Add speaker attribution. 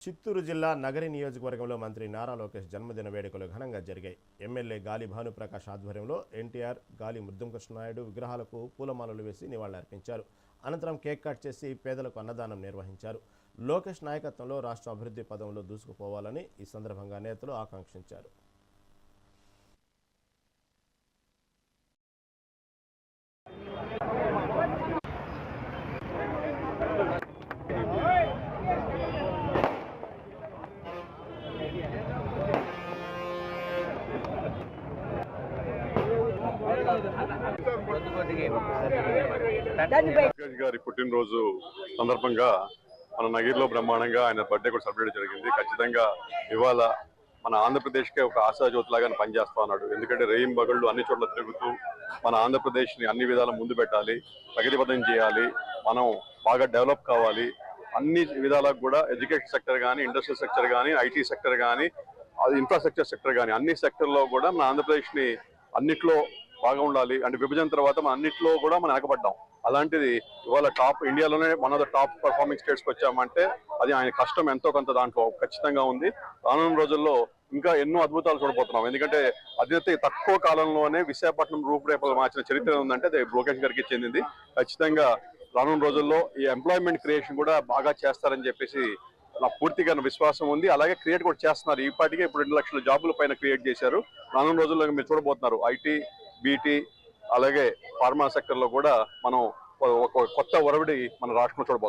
Speaker 1: చిత్తూరు జిల్లా నగరి నియోజకవర్గంలో మంత్రి నారా లోకేష్ జన్మదిన వేడుకలు ఘనంగా జరిగాయి. ఎమ్మెల్యే గాలి భానుప్రకాష్ ఆధ్వర్యంలో ఎన్టీఆర్, గాలి ముద్దుకృష్ణనాయుడు విగ్రహాలకు పూలమాలలు వేసి నివాళులర్పించారు. అనంతరం కేక్ కట్ చేసి పేదలకు అన్నదానం నిర్వహించారు. లోకేష్ నాయకత్వంలో రాష్ట్ర అభివృద్ధి పదంలో దూసుకుపోవాలని ఈ సందర్భంగా నేతలు ఆకాంక్షించారు.
Speaker 2: గారి పుట్టినరోజు సందర్భంగా మన నగిరిలో బ్రహ్మాండంగా ఆయన బర్త్డే కూడా సెలబ్రేట్ జరిగింది. ఖచ్చితంగా ఇవాళ మన ఆంధ్రప్రదేశ్కే ఒక ఆశాజ్యోతిలాగా పనిచేస్తా ఉన్నాడు. ఎందుకంటే రెయిన్ బగళ్ళు అన్ని చోట్ల తిరుగుతూ మన ఆంధ్రప్రదేశ్ని అన్ని విధాలు ముందు పెట్టాలి, ప్రగతిపథం చేయాలి, మనం బాగా డెవలప్ కావాలి. అన్ని విధాలకు కూడా ఎడ్యుకేషన్ సెక్టర్ కానీ, ఇండస్ట్రియల్ సెక్టర్ కానీ, ఐటీ సెక్టర్ కానీ, ఇన్ఫ్రాస్ట్రక్చర్ సెక్టర్ కానీ అన్ని సెక్టర్లో కూడా మన ఆంధ్రప్రదేశ్ని అన్నిట్లో బాగా ఉండాలి. అంటే విభజన తర్వాత మన అన్నిట్లో కూడా మనం వెనకబడ్డాం. అలాంటిది ఇవాళ టాప్ ఇండియాలోనే one of the top performing స్టేట్స్కి వచ్చామంటే అది ఆయన కష్టం ఎంతో కొంత దాంట్లో ఖచ్చితంగా ఉంది. రానున్న రోజుల్లో ఇంకా ఎన్నో అద్భుతాలు చూడబోతున్నాం. ఎందుకంటే అతి తక్కువ కాలంలోనే విశాఖపట్నం రూపురేఖలు మార్చిన చరిత్ర ఉందంటే అది లోకేష్ గారికి చెందింది. ఖచ్చితంగా రానున్న రోజుల్లో ఈ ఎంప్లాయ్మెంట్ క్రియేషన్ కూడా బాగా చేస్తారని చెప్పేసి నాకు పూర్తిగా విశ్వాసం ఉంది. అలాగే క్రియేట్ కూడా చేస్తున్నారు. ఈపాటికే ఇప్పుడు 2 లక్షల జాబుల పైన క్రియేట్ చేశారు. రానున్న రోజుల్లో మీరు చూడబోతున్నారు ఐటీ, బీటీ అలాగే ఫార్మా సెక్టర్ లో కూడా మనం ఒక కొత్త ఒరవడి మన రాష్ట్రంలో చూడబోతున్నాం.